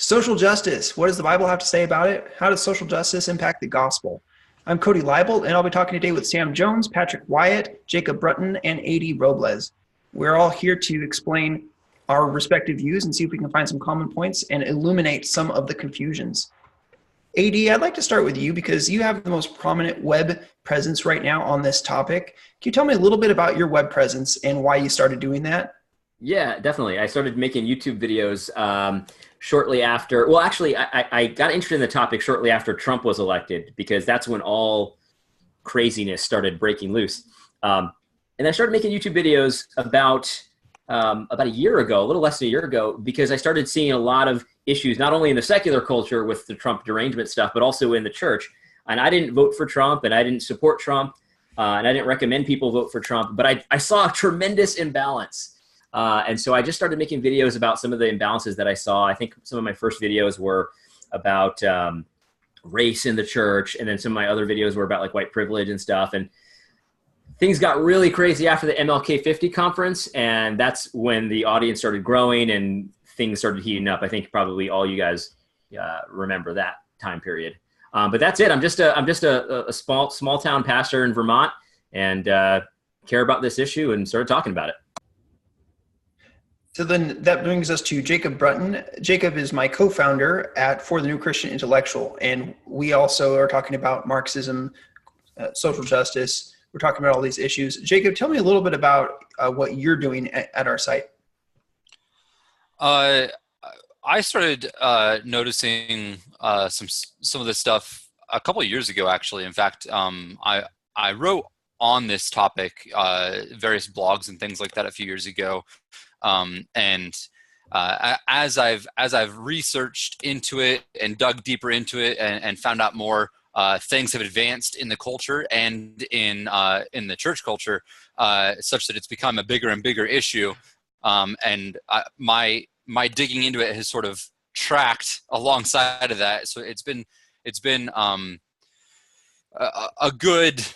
Social justice. What does the Bible have to say about it? How does social justice impact the gospel? I'm Cody Libolt, and I'll be talking today with Sam Jones, Patrick Wyett, Jacob Brunton, and A.D. Robles. We're all here to explain our respective views and see if we can find some common points and illuminate some of the confusions. A.D., I'd like to start with you because you have the most prominent web presence right now on this topic. Can you tell me a little bit about your web presence and why you started doing that? Yeah, definitely. I started making YouTube videos shortly after. Well, actually, I got interested in the topic shortly after Trump was elected because that's when all craziness started breaking loose. And I started making YouTube videos about a year ago, a little less than a year ago, because I started seeing a lot of issues, not only in the secular culture with the Trump derangement stuff, but also in the church. And I didn't vote for Trump, and I didn't support Trump, and I didn't recommend people vote for Trump. But I saw a tremendous imbalance. And so I just started making videos about some of the imbalances that I saw. I think some of my first videos were about race in the church, and then some of my other videos were about like white privilege and stuff. And things got really crazy after the MLK 50 conference, and that's when the audience started growing and things started heating up. I think probably all you guys remember that time period. But that's it. I'm just a small town pastor in Vermont, and care about this issue and started talking about it. So then that brings us to Jacob Brunton. Jacob is my co-founder at For the New Christian Intellectual, and we also are talking about Marxism, social justice. We're talking about all these issues. Jacob, tell me a little bit about what you're doing at our site. I started noticing some of this stuff a couple of years ago, actually. In fact, I wrote on this topic various blogs and things like that a few years ago. As I've researched into it and dug deeper into it and found out more, things have advanced in the culture and in the church culture, such that it's become a bigger and bigger issue. My digging into it has sort of tracked alongside of that. So it's been a good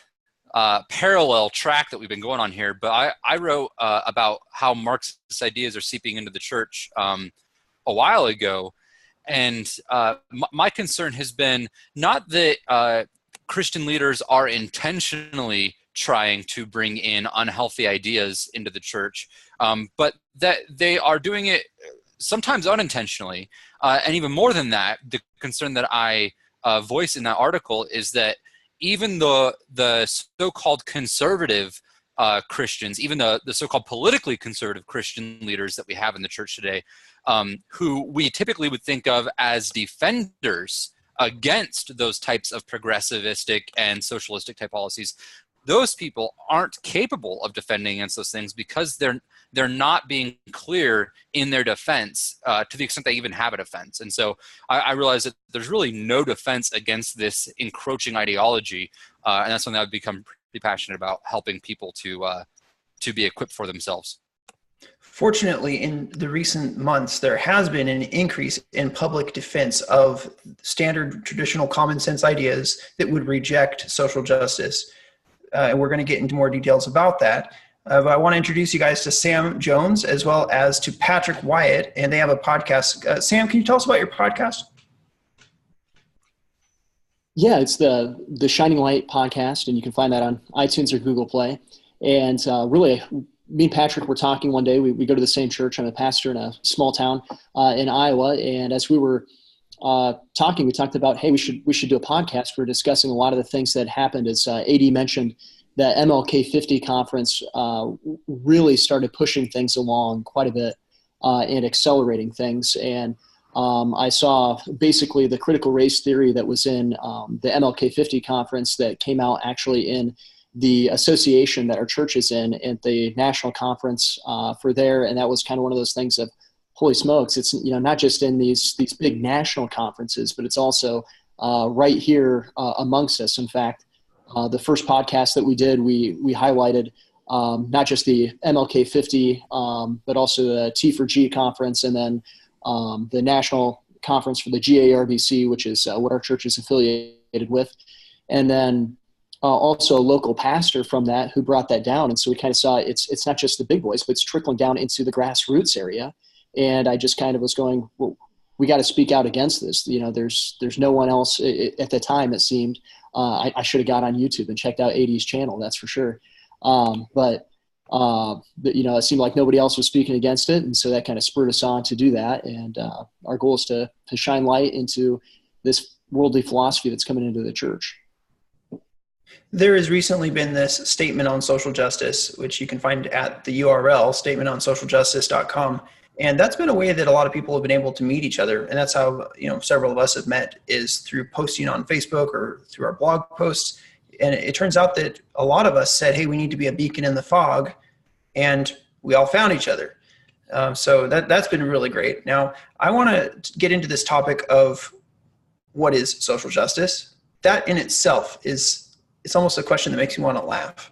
parallel track that we've been going on here. But I wrote about how Marxist ideas are seeping into the church a while ago. And my concern has been not that Christian leaders are intentionally trying to bring in unhealthy ideas into the church, but that they are doing it sometimes unintentionally. And even more than that, the concern that I voice in that article is that even the so-called conservative Christians, even the so-called politically conservative Christian leaders that we have in the church today, who we typically would think of as defenders against those types of progressivistic and socialistic type policies, those people aren't capable of defending against those things because they're not being clear in their defense to the extent they even have a defense. And so I realized that there's really no defense against this encroaching ideology, and that's something I've become pretty passionate about, helping people to be equipped for themselves. Fortunately, in the recent months, there has been an increase in public defense of standard traditional common sense ideas that would reject social justice. And we're going to get into more details about that. But I want to introduce you guys to Sam Jones as well as to Patrick Wyett, and they have a podcast. Sam, can you tell us about your podcast? Yeah, it's the Shining Light podcast, and you can find that on iTunes or Google Play. And really, me and Patrick were talking one day. We go to the same church. I'm a pastor in a small town in Iowa, and as we were talking, we talked about, hey, we should do a podcast. We're discussing a lot of the things that happened. As AD mentioned, the MLK 50 conference really started pushing things along quite a bit and accelerating things. And I saw basically the critical race theory that was in the MLK 50 conference that came out actually in the association that our church is in at the national conference for there. And that was kind of one of those things of, holy smokes, it's not just in these big national conferences, but it's also right here amongst us. In fact, the first podcast that we did, we highlighted not just the MLK 50, but also the T4G conference, and then the national conference for the GARBC, which is what our church is affiliated with. And then also a local pastor from that who brought that down. And so we kind of saw it's not just the big boys, but it's trickling down into the grassroots area. And I just kind of was going, well, we got to speak out against this. There's no one else at the time, it seemed. I should have got on YouTube and checked out AD's channel, that's for sure. But it seemed like nobody else was speaking against it. And so that kind of spurred us on to do that. And our goal is to shine light into this worldly philosophy that's coming into the church. There has recently been this statement on social justice, which you can find at the URL, statementonsocialjustice.com. And that's been a way that a lot of people have been able to meet each other. And that's how, several of us have met, is through posting on Facebook or through our blog posts. And it turns out that a lot of us said, hey, we need to be a beacon in the fog. And we all found each other. So that's been really great. Now, I want to get into this topic of what is social justice. That in itself it's almost a question that makes me want to laugh,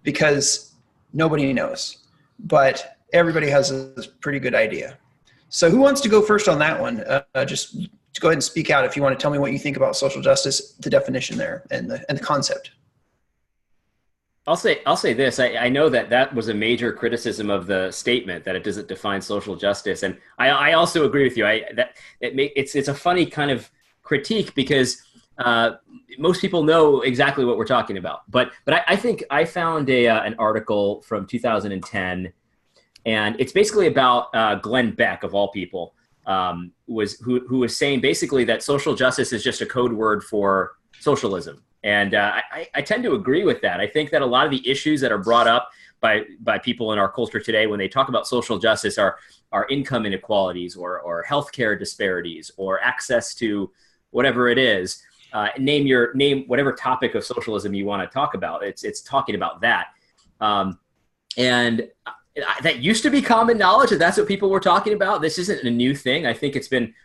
because nobody knows. But everybody has a pretty good idea. So who wants to go first on that one? Just go ahead and speak out if you want to tell me what you think about social justice, the definition there, and the concept. I'll say this. I know that was a major criticism of the statement, that it doesn't define social justice, and I also agree with you. It's a funny kind of critique, because most people know exactly what we're talking about. But I think I found an article from 2010. And it's basically about Glenn Beck, of all people, who was saying basically that social justice is just a code word for socialism. And I tend to agree with that. I think that a lot of the issues that are brought up by people in our culture today when they talk about social justice are income inequalities or healthcare disparities or access to whatever it is. Name whatever topic of socialism you want to talk about. It's talking about that. And that used to be common knowledge, that that's what people were talking about. This isn't a new thing. I think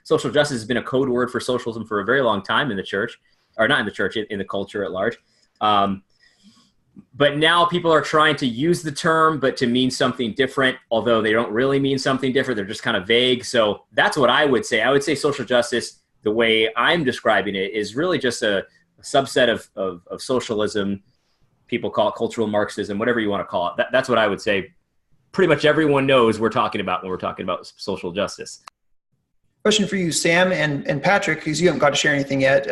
social justice has been a code word for socialism for a very long time in the church, or not in the church, in the culture at large. But now people are trying to use the term, but to mean something different, although they don't really mean something different. They're just kind of vague. So that's what I would say. I would say social justice, the way I'm describing it, is really just a subset of socialism. People call it cultural Marxism, whatever you want to call it. That's what I would say. Pretty much everyone knows we're talking about when we're talking about social justice. Question for you, Sam and Patrick, because you haven't got to share anything yet.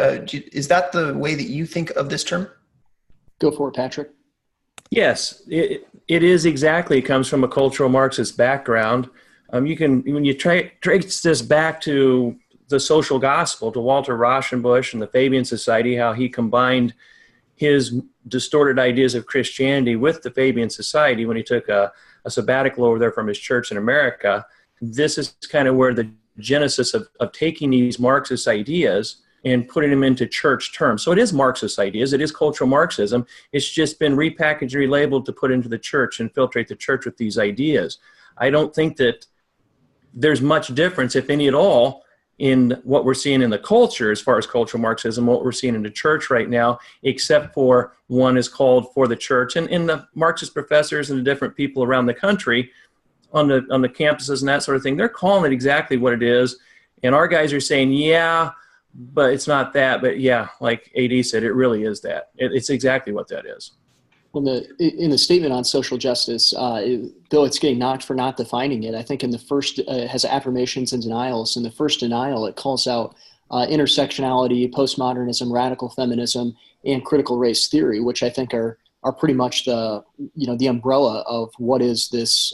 Is that the way that you think of this term? Go for it, Patrick. Yes, it is exactly. It comes from a cultural Marxist background. When you trace this back to the social gospel, to Walter Rauschenbusch and the Fabian Society, how he combined his distorted ideas of Christianity with the Fabian Society when he took a sabbatical over there from his church in America. This is kind of where the genesis of taking these Marxist ideas and putting them into church terms. So it is Marxist ideas. It is cultural Marxism. It's just been repackaged and relabeled to put into the church and infiltrate the church with these ideas. I don't think that there's much difference, if any at all, in what we're seeing in the culture as far as cultural Marxism, what we're seeing in the church right now, except for one is called for the church. And the Marxist professors and the different people around the country on the campuses and that sort of thing, they're calling it exactly what it is. And our guys are saying, yeah, but it's not that. But yeah, like AD said, it really is that. It's exactly what that is. Well, in the statement on social justice, though it's getting knocked for not defining it, I think in the first it has affirmations and denials. In the first denial, it calls out intersectionality, postmodernism, radical feminism, and critical race theory, which I think are pretty much the umbrella of what is this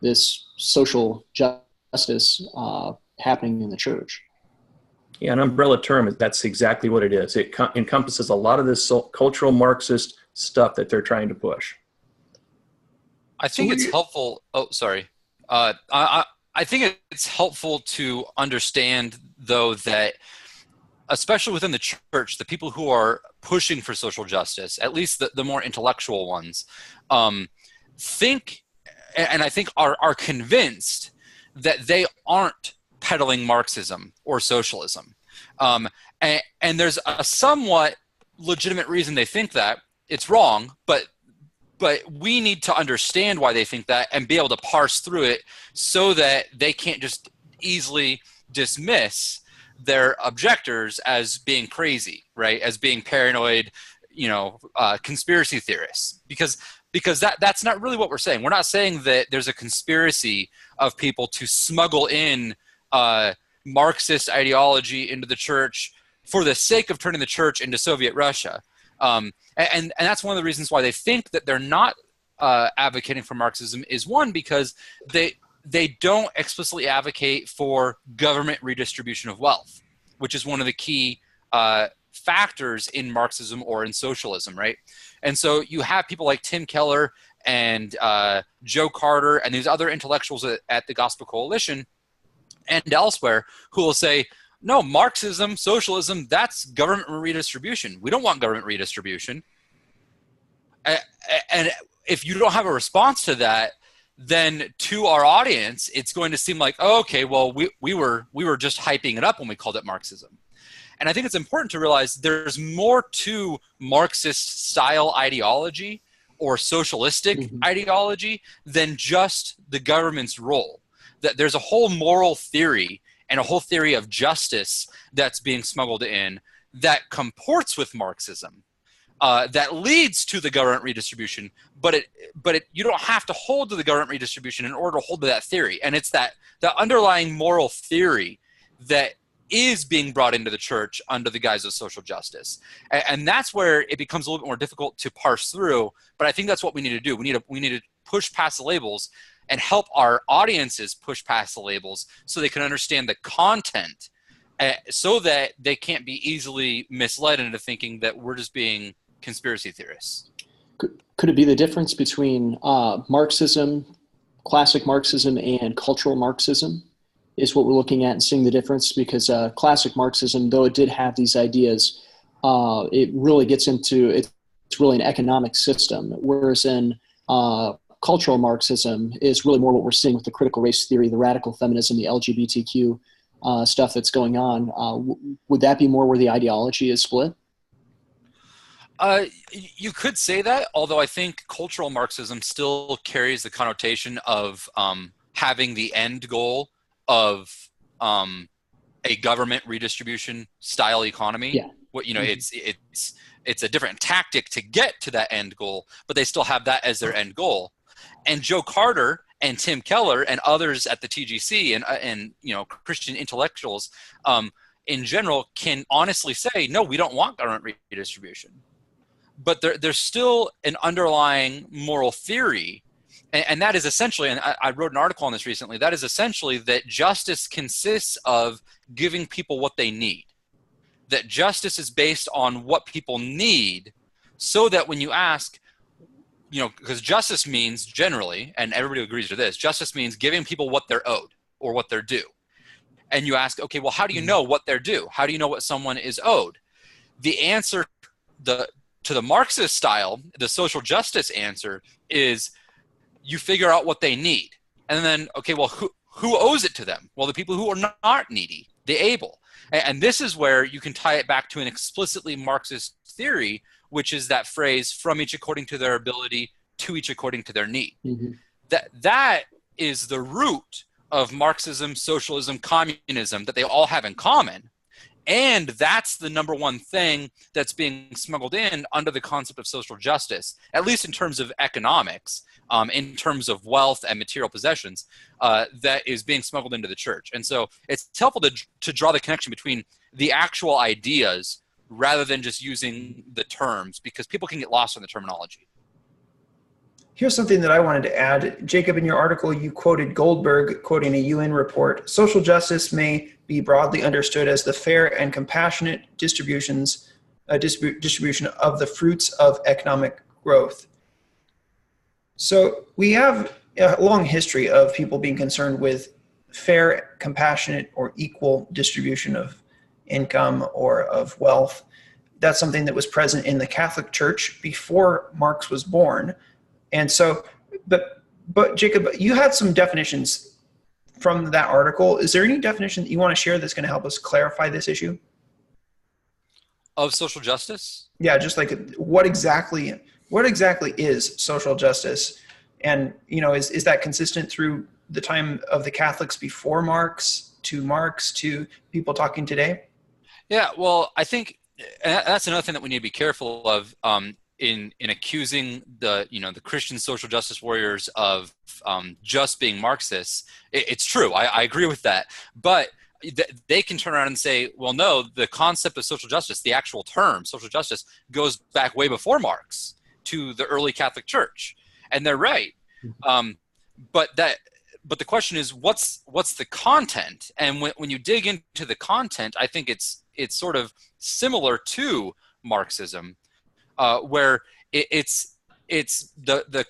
this social justice happening in the church. Yeah, an umbrella term, that's exactly what it is. It encompasses a lot of this cultural Marxist stuff that they're trying to push. I think it's helpful. Oh, sorry. I think it's helpful to understand, though, that especially within the church, the people who are pushing for social justice, at least the more intellectual ones, think, and I think are convinced that they aren't peddling Marxism or socialism. And there's a somewhat legitimate reason they think that. It's wrong, but we need to understand why they think that and be able to parse through it so that they can't just easily dismiss their objectors as being crazy, right? As being paranoid, conspiracy theorists. Because that's not really what we're saying. We're not saying that there's a conspiracy of people to smuggle in Marxist ideology into the church for the sake of turning the church into Soviet Russia. And that's one of the reasons why they think that they're not advocating for Marxism is, one, because they don't explicitly advocate for government redistribution of wealth, which is one of the key factors in Marxism or in socialism, right? And so you have people like Tim Keller and Joe Carter and these other intellectuals at the Gospel Coalition and elsewhere who will say, no, Marxism, socialism, that's government redistribution. We don't want government redistribution. And if you don't have a response to that, then to our audience, it's going to seem like, oh, okay, well, we were just hyping it up when we called it Marxism. And I think it's important to realize there's more to Marxist style ideology or socialistic ideology than just the government's role. That there's a whole moral theory and a whole theory of justice that's being smuggled in that comports with Marxism, that leads to the government redistribution, but you don't have to hold to the government redistribution in order to hold to that theory. And it's that the underlying moral theory that is being brought into the church under the guise of social justice. And that's where it becomes a little bit more difficult to parse through, but I think that's what we need to do. We need to push past the labels and help our audiences push past the labels so they can understand the content, so that they can't be easily misled into thinking that we're just being conspiracy theorists. Could it be the difference between Marxism, classic Marxism, and cultural Marxism is what we're looking at and seeing the difference? Because classic Marxism, though it did have these ideas, it really gets into, it's really an economic system, whereas in cultural Marxism is really more what we're seeing with the critical race theory, the radical feminism, the LGBTQ stuff that's going on. Would that be more where the ideology is split? You could say that, although I think cultural Marxism still carries the connotation of having the end goal of a government redistribution style economy. Yeah. What, you know, it's a different tactic to get to that end goal, but they still have that as their end goal. And Joe Carter and Tim Keller and others at the TGC and you know, Christian intellectuals in general can honestly say, no, we don't want government redistribution. But there's still an underlying moral theory, and that is essentially, and I wrote an article on this recently, that is essentially that justice consists of giving people what they need. That justice is based on what people need, so that when you ask, you know, because justice means generally, and everybody agrees to this, justice means giving people what they're owed or what they're due. And you ask, okay, well, how do you know what they're due? How do you know what someone is owed? The answer to the Marxist style, the social justice answer is you figure out what they need. And then, okay, well, who owes it to them? Well, the people who are not needy, the able. And this is where you can tie it back to an explicitly Marxist theory, which is that phrase, from each according to their ability, to each according to their need. That is the root of Marxism, socialism, communism that they all have in common. And that's the number one thing that's being smuggled in under the concept of social justice, at least in terms of economics, in terms of wealth and material possessions, that is being smuggled into the church. And so it's helpful to draw the connection between the actual ideas rather than just using the terms, because people can get lost in the terminology. Here's something that I wanted to add. Jacob, in your article, you quoted Goldberg, quoting a UN report. Social justice may be broadly understood as the fair and compassionate distribution of the fruits of economic growth. So we have a long history of people being concerned with fair, compassionate, or equal distribution of income or of wealth. That's something that was present in the Catholic Church before Marx was born. And so, but Jacob, you had some definitions from that article. Is there any definition that you want to share that's going to help us clarify this issue? Of social justice? Yeah, just like what exactly is social justice? And, you know, is that consistent through the time of the Catholics before Marx to people talking today? Yeah, well, I think that's another thing that we need to be careful of in accusing the Christian social justice warriors of just being Marxists. It's true. I agree with that. But they can turn around and say, well, no, the concept of social justice, the actual term social justice, goes back way before Marx to the early Catholic Church, and they're right. But the question is, what's the content? And when you dig into the content, I think it's sort of similar to Marxism, where it's the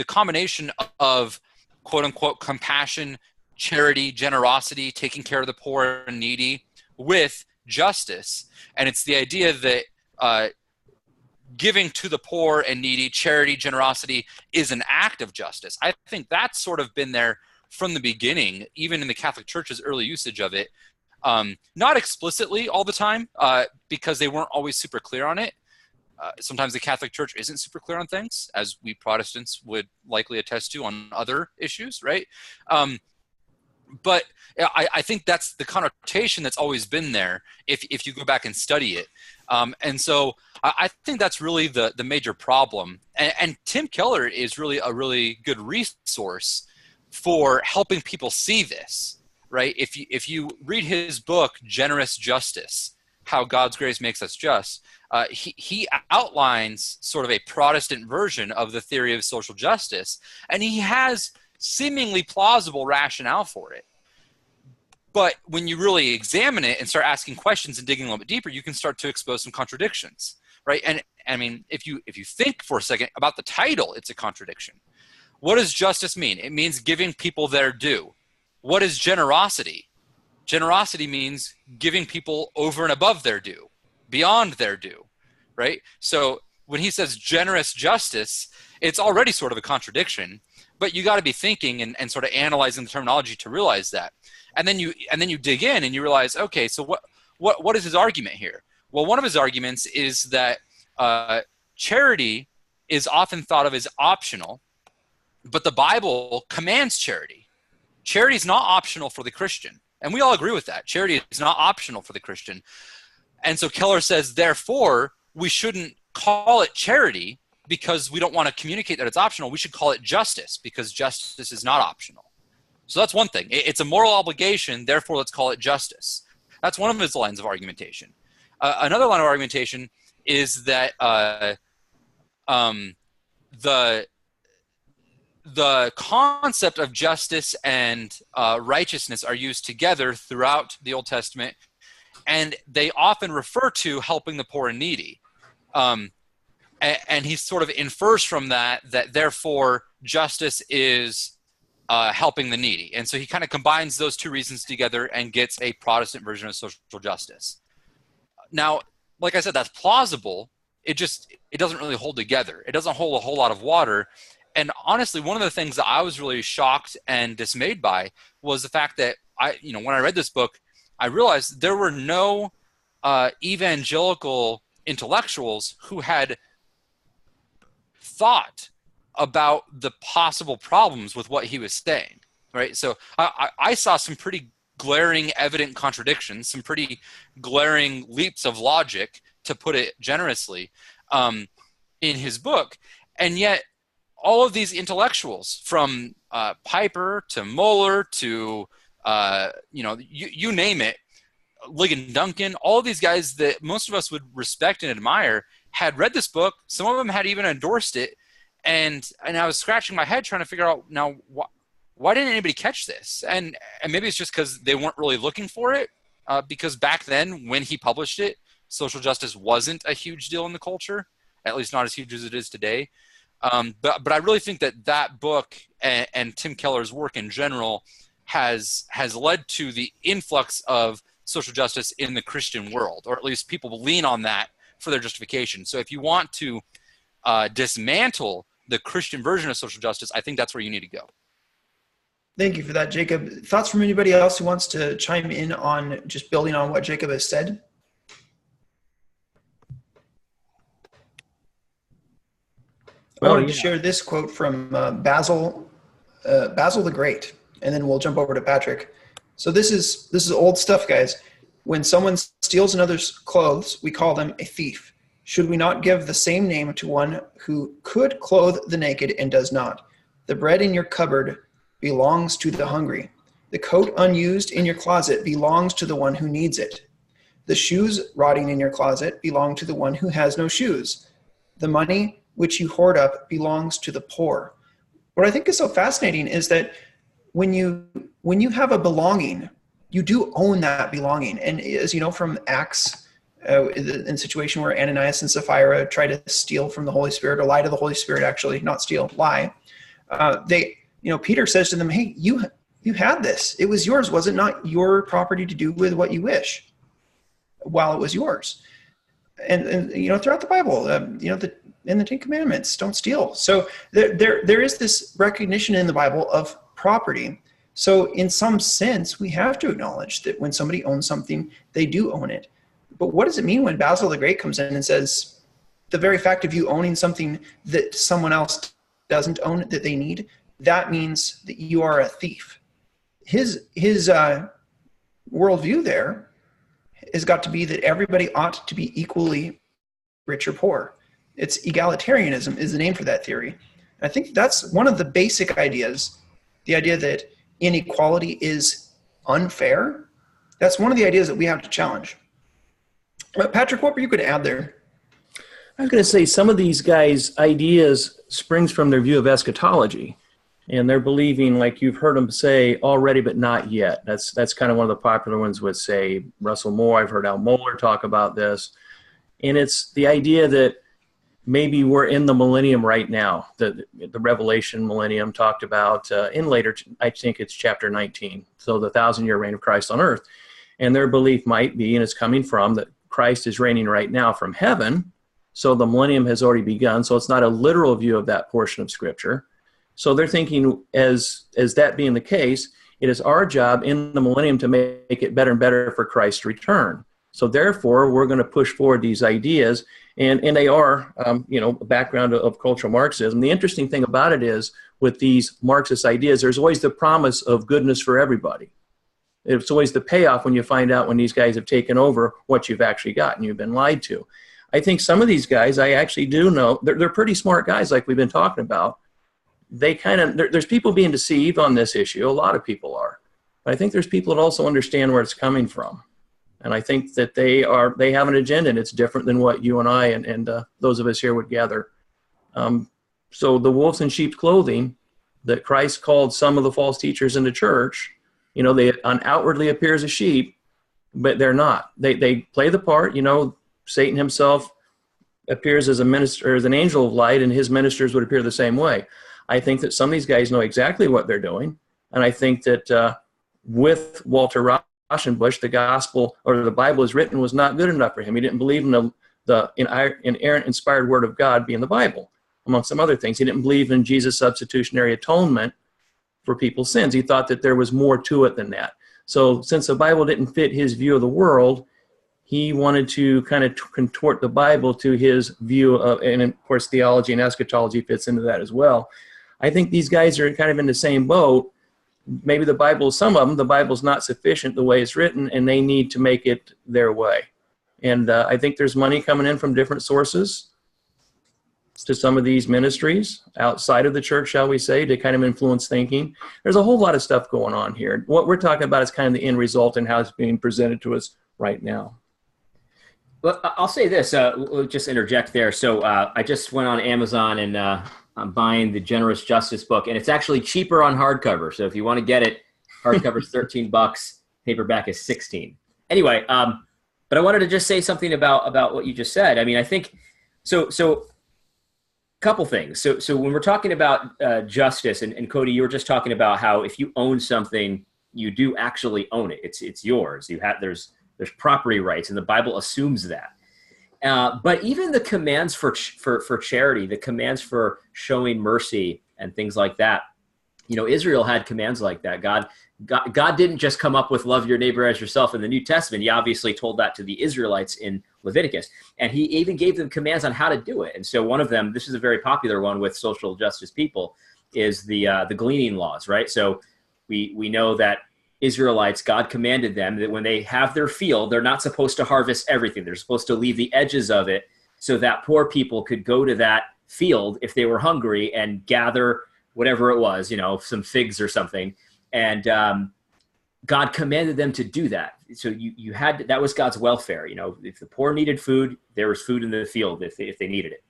combination of quote unquote compassion, charity, generosity, taking care of the poor and needy, with justice. And it's the idea that giving to the poor and needy, charity, generosity, is an act of justice. I think that's sort of been there from the beginning, even in the Catholic Church's early usage of it. Not explicitly all the time, because they weren't always super clear on it. Sometimes the Catholic Church isn't super clear on things, as we Protestants would likely attest to on other issues, right? But I think that's the connotation that's always been there if you go back and study it. And so I think that's really the major problem. And Tim Keller is really a really good resource for helping people see this, right? If you read his book, Generous Justice, How God's Grace Makes Us Just, he outlines sort of a Protestant version of the theory of social justice, and he has seemingly plausible rationale for it. But when you really examine it and start asking questions and digging a little bit deeper, you can start to expose some contradictions, right? And I mean, if you think for a second about the title, it's a contradiction. What does justice mean? It means giving people their due. What is generosity? Generosity means giving people over and above their due, beyond their due, right? So when he says generous justice, it's already sort of a contradiction, but you got to be thinking and sort of analyzing the terminology to realize that. And then you dig in and you realize, okay, so what is his argument here? Well, one of his arguments is that charity is often thought of as optional, but the Bible commands charity. Charity is not optional for the Christian. And we all agree with that. Charity is not optional for the Christian. And so Keller says, therefore, we shouldn't call it charity because we don't want to communicate that it's optional. We should call it justice because justice is not optional. So that's one thing. It's a moral obligation, therefore let's call it justice. That's one of his lines of argumentation. Another line of argumentation is that the concept of justice and righteousness are used together throughout the Old Testament, and they often refer to helping the poor and needy. And he sort of infers from that therefore justice is helping the needy. And so he kind of combines those two reasons together and gets a Protestant version of social justice. Now, like I said, that's plausible. It doesn't really hold together. It doesn't hold a whole lot of water. And honestly, one of the things that I was really shocked and dismayed by was the fact that when I read this book, I realized there were no evangelical intellectuals who had thought about the possible problems with what he was saying, right? So I saw some pretty glaring, evident contradictions, some pretty glaring leaps of logic, to put it generously, in his book. And yet all of these intellectuals, from Piper to Moeller to, you name it, Ligon Duncan, all of these guys that most of us would respect and admire, had read this book. Some of them had even endorsed it. And I was scratching my head trying to figure out, now, why didn't anybody catch this? And maybe it's just because they weren't really looking for it, because back then when he published it, social justice wasn't a huge deal in the culture, at least not as huge as it is today. But I really think that book and Tim Keller's work in general has led to the influx of social justice in the Christian world, or at least people lean on that for their justification. So if you want to dismantle the Christian version of social justice, I think that's where you need to go. Thank you for that, Jacob. Thoughts from anybody else who wants to chime in on just building on what Jacob has said? I wanted to share this quote from Basil the Great, and then we'll jump over to Patrick. So this is old stuff, guys. When someone steals another's clothes, we call them a thief. Should we not give the same name to one who could clothe the naked and does not? The bread in your cupboard belongs to the hungry. The coat unused in your closet belongs to the one who needs it. The shoes rotting in your closet belong to the one who has no shoes. The money which you hoard up belongs to the poor. What I think is so fascinating is that when you have a belonging, you do own that belonging. And as you know from Acts, in the situation where Ananias and Sapphira try to steal from the Holy Spirit, or lie to the Holy Spirit, actually, not steal, lie. Peter says to them, hey, you had this. It was yours. Was it not your property to do with what you wish while it was yours? And throughout the Bible, in the Ten Commandments, don't steal. So there is this recognition in the Bible of property. So in some sense, we have to acknowledge that when somebody owns something, they do own it. But what does it mean when Basil the Great comes in and says, the very fact of you owning something that someone else doesn't own, that they need, that means that you are a thief? His worldview there has got to be that everybody ought to be equally rich or poor. It's egalitarianism is the name for that theory. I think that's one of the basic ideas, the idea that inequality is unfair. That's one of the ideas that we have to challenge. Patrick, what were you going to add there? I was going to say some of these guys' ideas springs from their view of eschatology. And they're believing, like you've heard them say, already but not yet. That's kind of one of the popular ones with, say, Russell Moore. I've heard Al Mohler talk about this. And it's the idea that maybe we're in the millennium right now. The Revelation millennium talked about in later, I think it's chapter 19, so the 1,000-year reign of Christ on earth. And their belief might be, and it's coming from, that Christ is reigning right now from heaven, so the millennium has already begun. So it's not a literal view of that portion of Scripture. So they're thinking, as that being the case, it is our job in the millennium to make it better and better for Christ's return. So therefore, we're going to push forward these ideas, and they are, a background of cultural Marxism. The interesting thing about it is, with these Marxist ideas, there's always the promise of goodness for everybody. It's always the payoff when you find out when these guys have taken over what you've actually gotten. You've been lied to. I think some of these guys, I actually do know, they're pretty smart guys like we've been talking about. There's people being deceived on this issue. A lot of people are. But I think there's people that also understand where it's coming from. And I think that they have an agenda, and it's different than what you and I and those of us here would gather. So the wolves in sheep's clothing that Christ called some of the false teachers in the church, they outwardly appear as a sheep, but they're not. They play the part. Satan himself appears as a minister, as an angel of light, and his ministers would appear the same way. I think that some of these guys know exactly what they're doing, and I think that with Walter Rauschenbusch, the gospel or the Bible as written was not good enough for him. He didn't believe in the inerrant, inspired word of God being the Bible, among some other things. He didn't believe in Jesus' substitutionary atonement for people's sins. He thought that there was more to it than that. So since the Bible didn't fit his view of the world, he wanted to kind of contort the Bible to his view of, and of course theology and eschatology fits into that as well. I think these guys are kind of in the same boat. Maybe some of them, the Bible's not sufficient the way it's written, and they need to make it their way. And I think there's money coming in from different sources to some of these ministries outside of the church, shall we say, to kind of influence thinking. There's a whole lot of stuff going on here. What we're talking about is kind of the end result and how it's being presented to us right now. Well, I'll say this, we'll just interject there. So I just went on Amazon and I'm buying the Generous Justice book, and it's actually cheaper on hardcover. So if you want to get it, hardcover's $13, paperback is $16. Anyway, but I wanted to just say something about what you just said. I mean, I think, so couple things. So when we're talking about justice, and Cody, you were just talking about how if you own something, you do actually own it. It's yours. There's property rights, and the Bible assumes that. But even the commands for charity, the commands for showing mercy and things like that, Israel had commands like that. God didn't just come up with love your neighbor as yourself in the New Testament. He obviously told that to the Israelites in Leviticus, and he even gave them commands on how to do it. And so one of them, this is a very popular one with social justice people, is the gleaning laws, right? So we know that Israelites, God commanded them that when they have their field, they're not supposed to harvest everything. They're supposed to leave the edges of it so that poor people could go to that field if they were hungry and gather whatever it was, some figs or something, and God commanded them to do that. So you had, that was God's welfare. You know, if the poor needed food, there was food in the field if they needed it.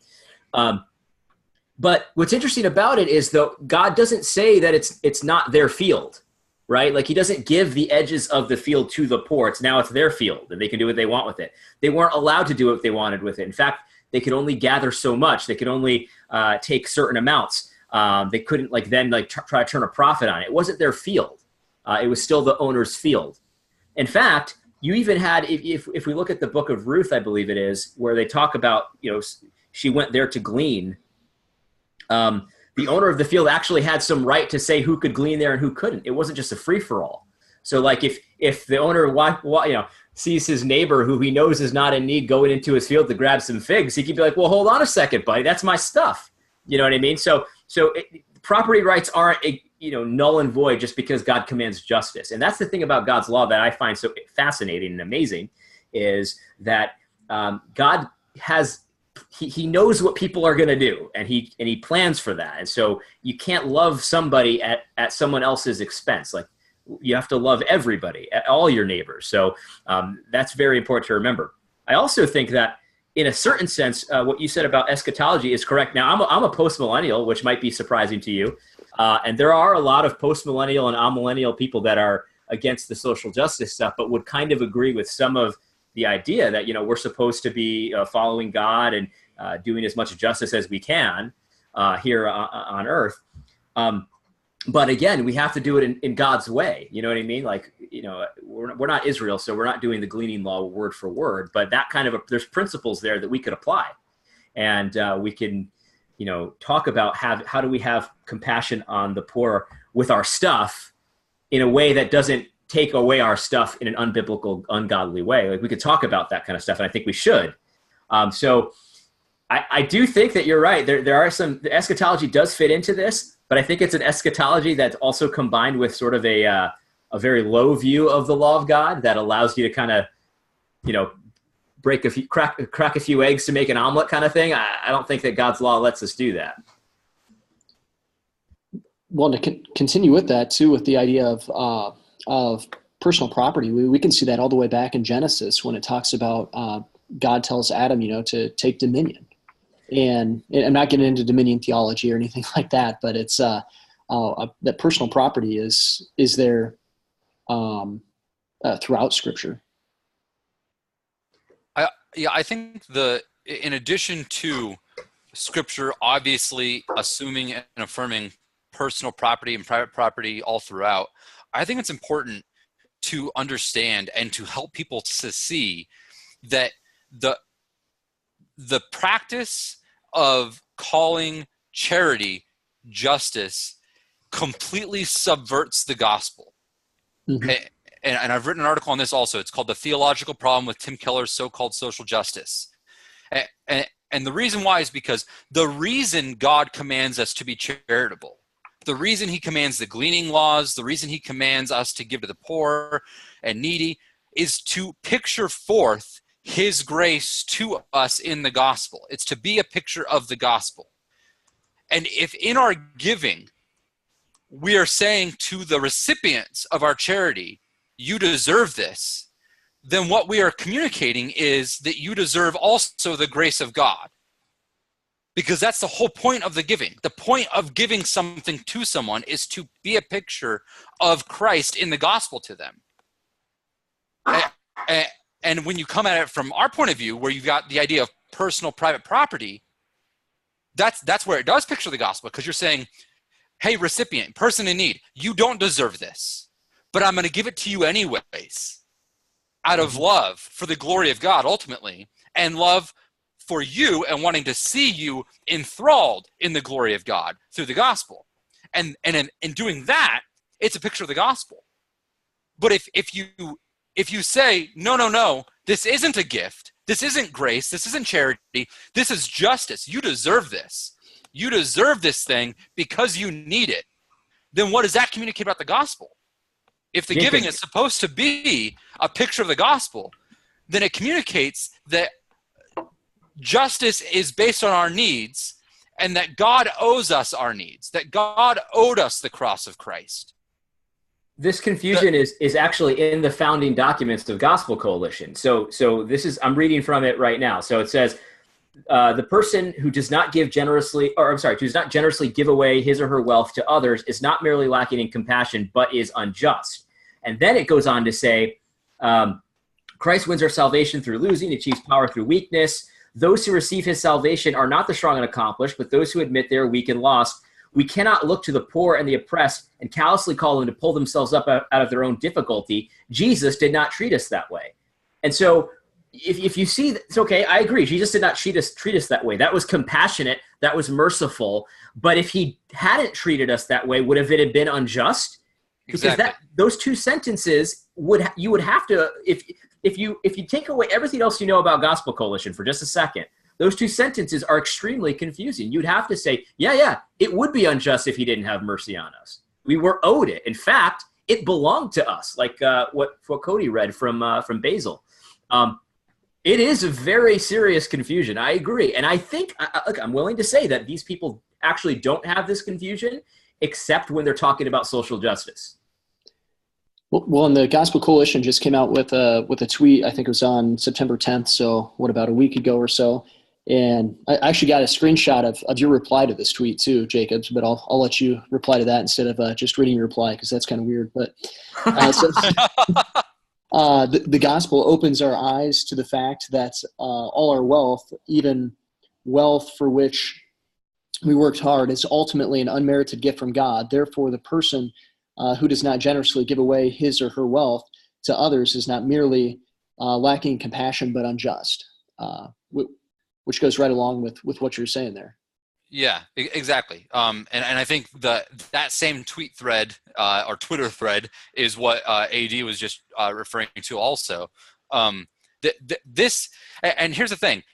But what's interesting about it is, though, God doesn't say that it's not their field, right? Like, he doesn't give the edges of the field to the poor. It's their field and they can do what they want with it. They weren't allowed to do what they wanted with it. In fact, they could only gather so much. They could only take certain amounts. They couldn't try to turn a profit on it. It wasn't their field. It was still the owner's field. In fact, you even had, if we look at the book of Ruth, I believe it is, where they talk about, she went there to glean. The owner of the field actually had some right to say who could glean there and who couldn't. It wasn't just a free-for-all. So like if the owner sees his neighbor who he knows is not in need going into his field to grab some figs, he could be like, well, hold on a second, buddy, that's my stuff. You know what I mean? So property rights aren't null and void just because God commands justice. And that's the thing about God's law that I find so fascinating and amazing, is that God has, he knows what people are going to do, and he plans for that. And so you can't love somebody at someone else's expense. Like, you have to love everybody, all your neighbors. So that's very important to remember. I also think that in a certain sense, what you said about eschatology is correct. Now, I'm a post-millennial, which might be surprising to you. And there are a lot of post-millennial and amillennial people that are against the social justice stuff, but would kind of agree with some of the idea that, we're supposed to be following God and doing as much justice as we can here on earth. But again, we have to do it in God's way. You know what I mean? Like, we're not Israel, so we're not doing the gleaning law word for word, but that kind of there's principles there that we could apply. And we can, talk about how do we have compassion on the poor with our stuff in a way that doesn't take away our stuff in an unbiblical, ungodly way. Like, we could talk about that kind of stuff, and I think we should. So I do think that you're right. There are the eschatology does fit into this, but I think it's an eschatology that's also combined with sort of a very low view of the law of God that allows you to kind of, crack a few eggs to make an omelet kind of thing. I don't think that God's law lets us do that. Well, to continue with that too, with the idea of personal property, we can see that all the way back in Genesis when it talks about God tells Adam, to take dominion. And I'm not getting into dominion theology or anything like that, but it's that personal property is there throughout Scripture. I think in addition to Scripture obviously assuming and affirming personal property and private property all throughout, I think it's important to understand and to help people to see that the practice of calling charity justice completely subverts the gospel. Mm-hmm. And I've written an article on this also. It's called The Theological Problem with Tim Keller's So-Called Social Justice. And the reason why is because the reason God commands us to be charitable, the reason he commands the gleaning laws, the reason he commands us to give to the poor and needy is to picture forth his grace to us in the gospel. It's to be a picture of the gospel. And if in our giving, we are saying to the recipients of our charity, you deserve this, then what we are communicating is that you deserve also the grace of God. Because that's the whole point of the giving. The point of giving something to someone is to be a picture of Christ in the gospel to them. And when you come at it from our point of view, where you've got the idea of personal private property, that's where it does picture the gospel, because you're saying, hey, recipient, person in need, you don't deserve this, but I'm going to give it to you anyways, out of love for the glory of God ultimately, and love for you and wanting to see you enthralled in the glory of God through the gospel. And in doing that, it's a picture of the gospel. But if you say, no, this isn't a gift, this isn't grace, this isn't charity, this is justice, you deserve this. You deserve this thing because you need it. Then what does that communicate about the gospel? If the giving is supposed to be a picture of the gospel, then it communicates that justice is based on our needs and that God owes us our needs, that God owed us the cross of Christ. This confusion is actually in the founding documents of Gospel Coalition. So this is, I'm reading from it right now. So it says, the person who does not give generously, or I'm sorry, who does not generously give away his or her wealth to others is not merely lacking in compassion, but is unjust. And then it goes on to say, Christ wins our salvation through losing, achieves power through weakness. Those who receive his salvation are not the strong and accomplished, but those who admit they are weak and lost. We cannot look to the poor and the oppressed and callously call them to pull themselves up out of their own difficulty. Jesus did not treat us that way. And so if you see, it's okay, I agree. Jesus did not treat us that way. That was compassionate. That was merciful. But if he hadn't treated us that way, would it have been unjust? Because those two sentences you would have to, if you take away everything else you know about Gospel Coalition for just a second, those two sentences are extremely confusing. You'd have to say, yeah, it would be unjust if he didn't have mercy on us. We were owed it. In fact, it belonged to us, like what Cody read from Basil. It is a very serious confusion. I agree. And I think, look, I'm willing to say that these people actually don't have this confusion, except when they're talking about social justice. Well, and the Gospel Coalition just came out with a tweet. I think it was on September 10th. So about a week ago or so. And I actually got a screenshot of your reply to this tweet too, Jacobs, but I'll let you reply to that instead of just reading your reply, because that's kind of weird. But the gospel opens our eyes to the fact that all our wealth, even wealth for which we worked hard, is ultimately an unmerited gift from God. Therefore, the person who does not generously give away his or her wealth to others is not merely lacking compassion, but unjust. Which goes right along with what you're saying there. Yeah, exactly. And I think that same tweet thread or Twitter thread is what AD was just referring to also. This, and here's the thing,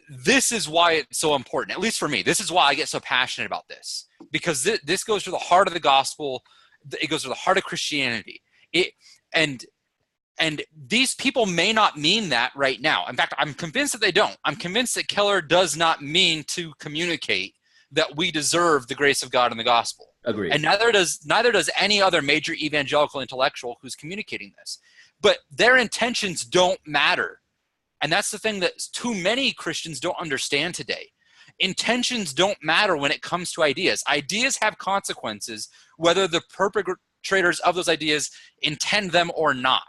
this is why it's so important, at least for me. This is why I get so passionate about this, because this goes to the heart of the gospel. It goes to the heart of Christianity. And these people may not mean that right now. In fact, I'm convinced that they don't. I'm convinced that Keller does not mean to communicate that we deserve the grace of God in the gospel. Agreed. And neither does any other major evangelical intellectual who's communicating this. But their intentions don't matter. And that's the thing that too many Christians don't understand today. Intentions don't matter when it comes to ideas. Ideas have consequences, whether the perpetrators of those ideas intend them or not.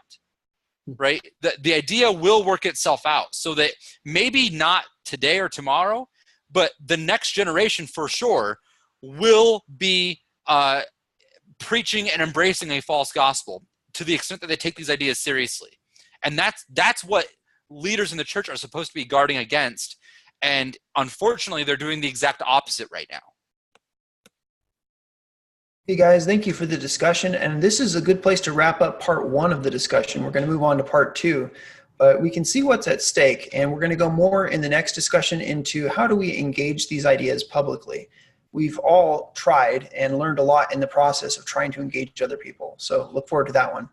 Right? The idea will work itself out, so that maybe not today or tomorrow, but the next generation for sure will be preaching and embracing a false gospel to the extent that they take these ideas seriously. And that's what leaders in the church are supposed to be guarding against. And unfortunately, they're doing the exact opposite right now. Hey guys, thank you for the discussion. And this is a good place to wrap up part one of the discussion. We're going to move on to part two, but we can see what's at stake. And we're going to go more in the next discussion into how do we engage these ideas publicly. We've all tried and learned a lot in the process of trying to engage other people. So look forward to that one.